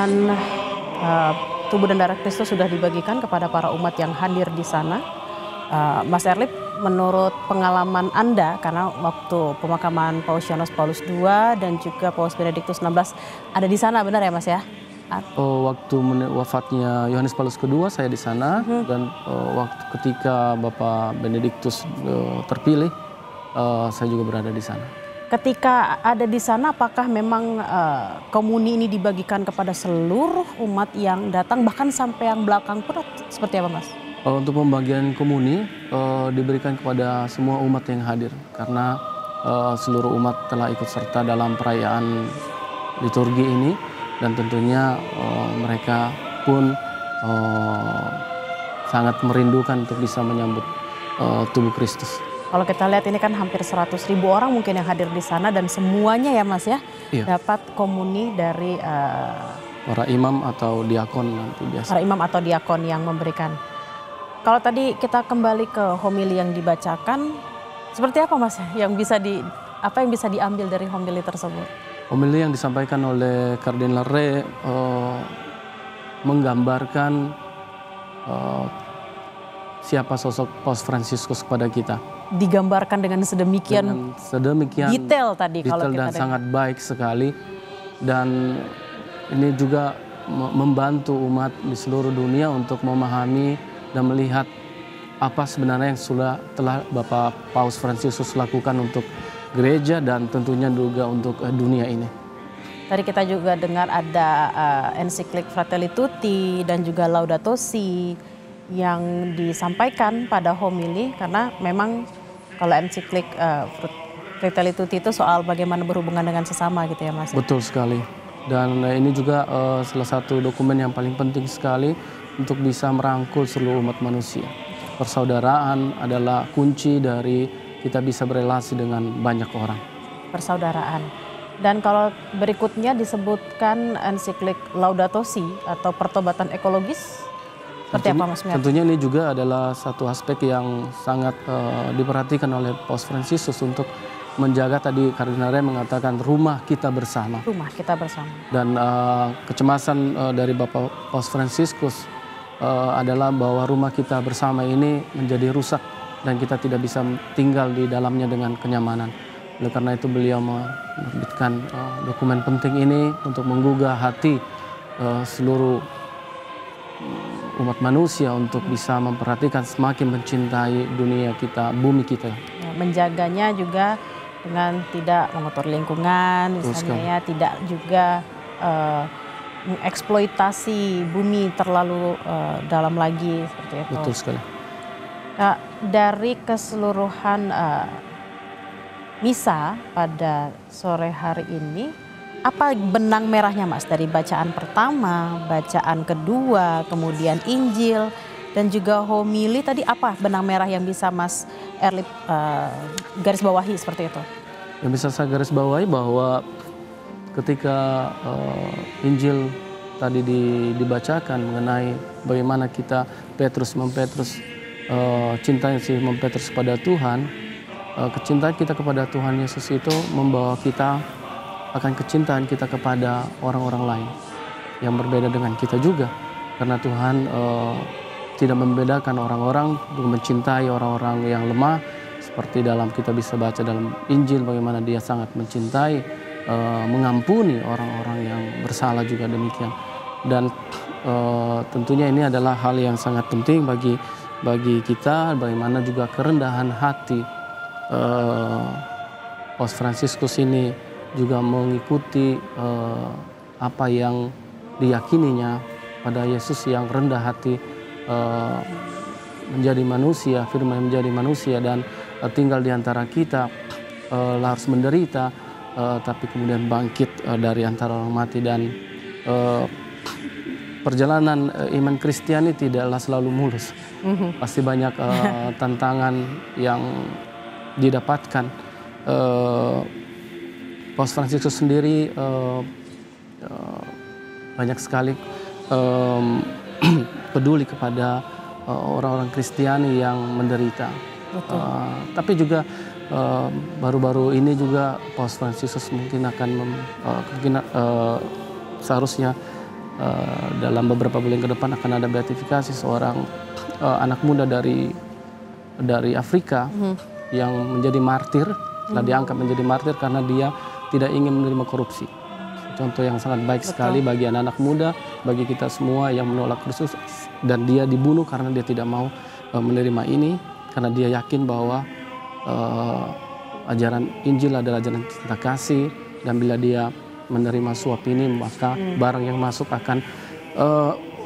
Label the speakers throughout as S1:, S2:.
S1: Dan tubuh dan darah Kristus sudah dibagikan kepada para umat yang hadir di sana. Mas Erlip, menurut pengalaman Anda, karena waktu pemakaman Paus Yohanes Paulus II dan juga Paus Benediktus XVI ada di sana, benar ya Mas ya?
S2: Waktu wafatnya Yohanes Paulus II saya di sana, dan waktu ketika Bapak Benediktus terpilih, saya juga berada di sana.
S1: Ketika ada di sana, apakah memang komuni ini dibagikan kepada seluruh umat yang datang, bahkan sampai yang belakang pun, seperti apa Mas?
S2: Untuk pembagian komuni diberikan kepada semua umat yang hadir, karena seluruh umat telah ikut serta dalam perayaan liturgi ini, dan tentunya mereka pun sangat merindukan untuk bisa menyambut tubuh Kristus.
S1: Kalau kita lihat ini kan hampir 100.000 orang mungkin yang hadir di sana, dan semuanya ya Mas ya,
S2: iya,
S1: dapat komuni dari
S2: para imam atau diakon nanti biasa.
S1: Para imam atau diakon yang memberikan. Kalau tadi kita kembali ke homili yang dibacakan, seperti apa Mas yang bisa diambil dari homili tersebut? Homili
S2: yang disampaikan oleh Kardinal Re menggambarkan siapa sosok Paus Fransiskus kepada kita.
S1: Digambarkan dengan sedemikian detail tadi, kalau kita
S2: dan sangat baik sekali, dan ini juga membantu umat di seluruh dunia untuk memahami dan melihat apa sebenarnya yang telah Bapak Paus Fransiskus lakukan untuk gereja dan tentunya juga untuk dunia ini.
S1: Tadi kita juga dengar ada ensiklik Fratelli Tutti dan juga Laudato Si yang disampaikan pada homili, karena memang kalau ensiklik Fratelli Tutti itu soal bagaimana berhubungan dengan sesama gitu ya Mas.
S2: Betul sekali. Dan ini juga salah satu dokumen yang paling penting sekali untuk bisa merangkul seluruh umat manusia. Persaudaraan adalah kunci dari kita bisa berelasi dengan banyak orang.
S1: Persaudaraan. Dan kalau berikutnya disebutkan ensiklik Laudato Si atau pertobatan ekologis, seperti apa Mas Miar?
S2: Tentunya ini juga adalah satu aspek yang sangat diperhatikan oleh Paus Fransiskus untuk menjaga, tadi Kardinal Re mengatakan, rumah kita bersama.
S1: Rumah kita bersama.
S2: Dan kecemasan dari Bapak Paus Fransiskus adalah bahwa rumah kita bersama ini menjadi rusak dan kita tidak bisa tinggal di dalamnya dengan kenyamanan. Oleh karena itu beliau menerbitkan dokumen penting ini untuk menggugah hati seluruh umat manusia untuk bisa memperhatikan, semakin mencintai dunia kita, bumi kita.
S1: Ya, menjaganya juga dengan tidak mengotori lingkungan, misalnya ya, tidak juga mengeksploitasi bumi terlalu dalam lagi, seperti itu.
S2: Betul sekali.
S1: Dari keseluruhan misa pada sore hari ini, apa benang merahnya Mas dari bacaan pertama, bacaan kedua, kemudian Injil dan juga homili tadi, apa benang merah yang bisa Mas Erlip garis bawahi seperti itu?
S2: Yang bisa saya garis bawahi bahwa ketika Injil tadi dibacakan mengenai bagaimana kita Petrus cintanya si Petrus pada Tuhan, kecintaan kita kepada Tuhan Yesus itu membawa kita akan kecintaan kita kepada orang-orang lain yang berbeda dengan kita juga, karena Tuhan tidak membedakan orang-orang untuk mencintai orang-orang yang lemah, seperti dalam kita bisa baca dalam Injil bagaimana Dia sangat mencintai, mengampuni orang-orang yang bersalah juga demikian. Dan tentunya ini adalah hal yang sangat penting bagi kita, bagaimana juga kerendahan hati Paus Fransiskus ini juga mengikuti apa yang diyakininya pada Yesus yang rendah hati, menjadi manusia, firman menjadi manusia dan tinggal di antara kita, harus menderita, tapi kemudian bangkit dari antara orang mati. Dan perjalanan iman Kristiani tidaklah selalu mulus, pasti banyak tantangan yang didapatkan. Paus Fransiskus sendiri banyak sekali peduli kepada orang-orang Kristiani yang menderita. Tapi juga baru-baru ini juga Paus Fransiskus mungkin akan seharusnya dalam beberapa bulan ke depan akan ada beatifikasi seorang anak muda dari Afrika yang menjadi martir, telah diangkat menjadi martir karena dia tidak ingin menerima korupsi. Contoh yang sangat baik sekali bagi anak-anak muda, bagi kita semua yang menolak Kristus, dan dia dibunuh karena dia tidak mau menerima ini, karena dia yakin bahwa ajaran Injil adalah ajaran cinta kasih, dan bila dia menerima suap ini maka barang yang masuk akan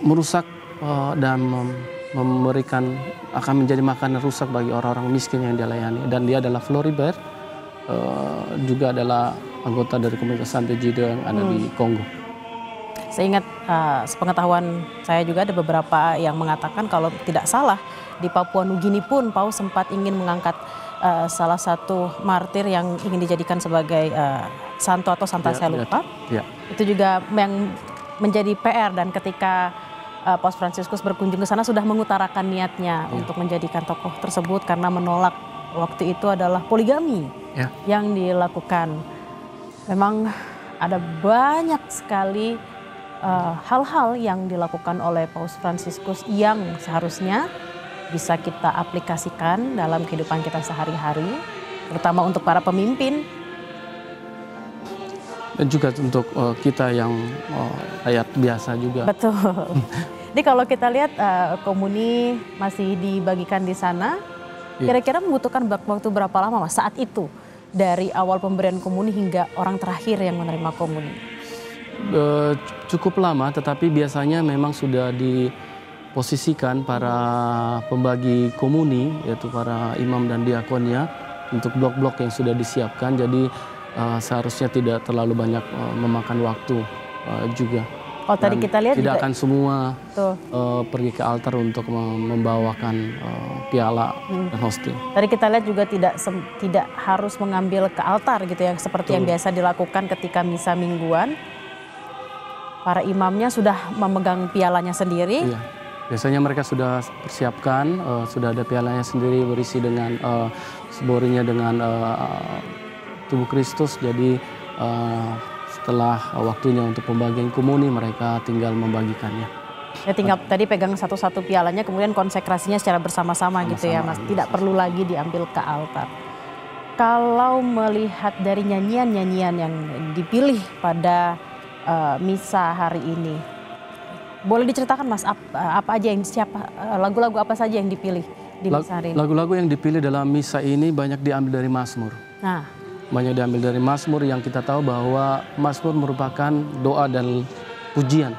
S2: merusak dan memberikan, akan menjadi makanan rusak bagi orang-orang miskin yang dia layani. Dan dia adalah Floribert, juga adalah anggota dari komunitas Santo Egidio yang ada di Kongo.
S1: Seingat sepengetahuan saya juga ada beberapa yang mengatakan kalau tidak salah di Papua Nugini pun Paus sempat ingin mengangkat salah satu martir yang ingin dijadikan sebagai santo atau santa, saya lupa. Itu juga yang menjadi PR, dan ketika Paus Fransiskus berkunjung ke sana sudah mengutarakan niatnya untuk menjadikan tokoh tersebut karena menolak waktu itu adalah poligami yang dilakukan. Memang ada banyak sekali hal-hal yang dilakukan oleh Paus Fransiskus yang seharusnya bisa kita aplikasikan dalam kehidupan kita sehari-hari, terutama untuk para pemimpin.
S2: Dan juga untuk kita yang rakyat biasa juga.
S1: Betul. Jadi kalau kita lihat komuni masih dibagikan di sana, kira-kira membutuhkan waktu berapa lama Mas saat itu? Dari awal pemberian komuni hingga orang terakhir yang menerima komuni?
S2: Cukup lama, tetapi biasanya memang sudah diposisikan para pembagi komuni, yaitu para imam dan diakonnya, untuk blok-blok yang sudah disiapkan. Jadi seharusnya tidak terlalu banyak memakan waktu juga.
S1: Oh, tadi kita lihat
S2: tidak
S1: juga,
S2: akan semua pergi ke altar untuk membawakan piala dan hostia.
S1: Tadi kita lihat juga tidak harus mengambil ke altar gitu ya, seperti yang biasa dilakukan ketika misa mingguan. Para imamnya sudah memegang pialanya sendiri.
S2: Iya. Biasanya mereka sudah persiapkan, sudah ada pialanya sendiri berisi dengan seborinya dengan tubuh Kristus. Jadi setelah waktunya untuk pembagian komuni, mereka tinggal membagikannya.
S1: Ya tinggal tadi pegang satu-satu pialanya, kemudian konsekrasinya secara bersama-sama gitu ya Mas. Tidak perlu lagi diambil ke altar. Kalau melihat dari nyanyian-nyanyian yang dipilih pada misa hari ini, boleh diceritakan Mas apa aja yang lagu-lagu apa saja yang dipilih di misa hari ini?
S2: Lagu-lagu yang dipilih dalam misa ini banyak diambil dari Mazmur. Banyak diambil dari Mazmur, yang kita tahu bahwa Mazmur merupakan doa dan pujian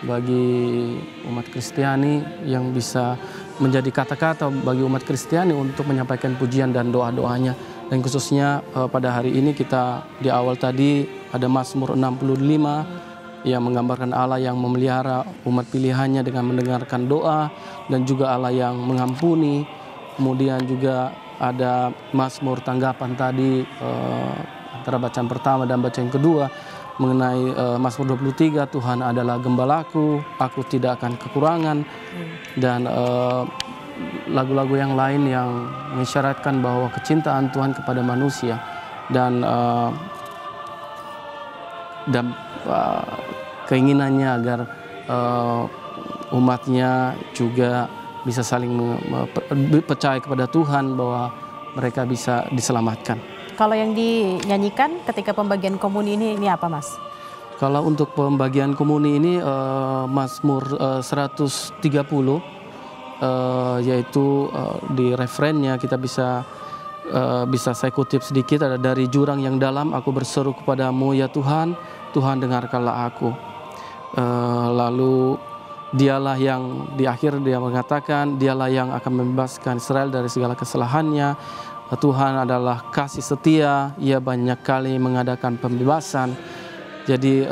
S2: bagi umat Kristiani, yang bisa menjadi kata-kata bagi umat Kristiani untuk menyampaikan pujian dan doa-doanya. Dan khususnya pada hari ini kita di awal tadi ada Mazmur 65 yang menggambarkan Allah yang memelihara umat pilihannya dengan mendengarkan doa, dan juga Allah yang mengampuni. Kemudian juga ada Mazmur tanggapan tadi antara bacaan pertama dan bacaan kedua mengenai Mazmur 23, Tuhan adalah gembalaku, aku tidak akan kekurangan. Dan lagu-lagu yang lain yang mengisyaratkan bahwa kecintaan Tuhan kepada manusia dan keinginannya agar umatnya juga bisa saling percaya kepada Tuhan bahwa mereka bisa diselamatkan.
S1: Kalau yang dinyanyikan ketika pembagian komuni ini apa Mas?
S2: Kalau untuk pembagian komuni ini Mazmur 130, yaitu di referennya kita bisa saya kutip sedikit, ada dari jurang yang dalam aku berseru kepadamu ya Tuhan, Tuhan dengarkanlah aku. Lalu dialah yang di akhir dia mengatakan dialah yang akan membebaskan Israel dari segala kesalahannya. Tuhan adalah kasih setia, ia banyak kali mengadakan pembebasan. Jadi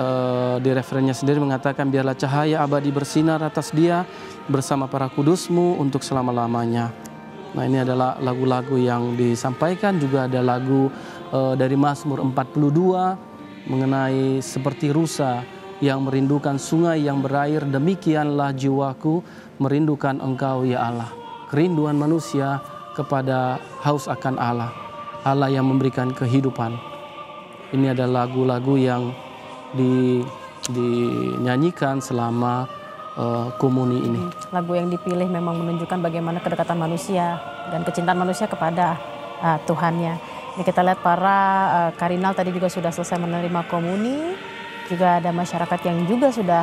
S2: di referennya sendiri mengatakan biarlah cahaya abadi bersinar atas dia bersama para kudusmu untuk selama-lamanya. Nah, ini adalah lagu-lagu yang disampaikan. Juga ada lagu dari Mazmur 42 mengenai seperti rusa yang merindukan sungai yang berair, demikianlah jiwaku merindukan Engkau ya Allah. Kerinduan manusia kepada haus akan Allah, Allah yang memberikan kehidupan. Ini adalah lagu-lagu yang dinyanyikan selama komuni ini.
S1: Lagu yang dipilih memang menunjukkan bagaimana kedekatan manusia dan kecintaan manusia kepada Tuhannya. Ini kita lihat para Karinal tadi juga sudah selesai menerima komuni, juga ada masyarakat yang juga sudah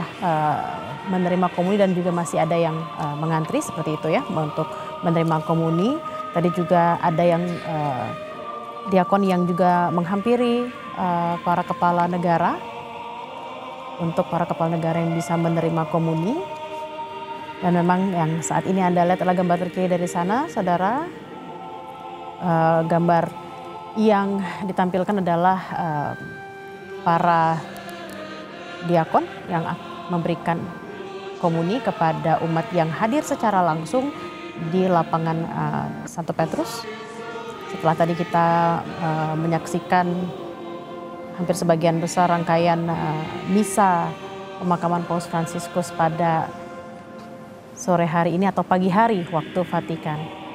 S1: menerima komuni dan juga masih ada yang mengantri seperti itu ya untuk menerima komuni. Tadi juga ada yang diakon yang juga menghampiri para kepala negara untuk para kepala negara yang bisa menerima komuni. Dan memang yang saat ini Anda lihat adalah gambar terkini dari sana, saudara. Gambar yang ditampilkan adalah para diakon yang memberikan komuni kepada umat yang hadir secara langsung di lapangan Santo Petrus. Setelah tadi kita menyaksikan hampir sebagian besar rangkaian misa pemakaman Paus Fransiskus pada sore hari ini atau pagi hari waktu Vatikan.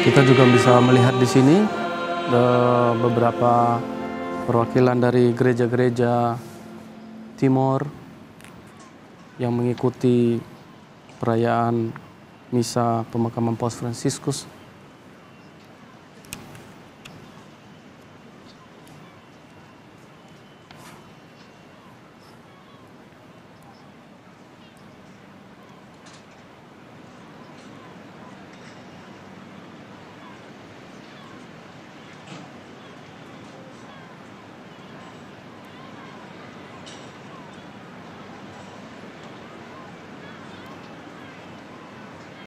S2: Kita juga bisa melihat di sini beberapa perwakilan dari gereja-gereja Timor yang mengikuti perayaan misa pemakaman Paus Fransiskus.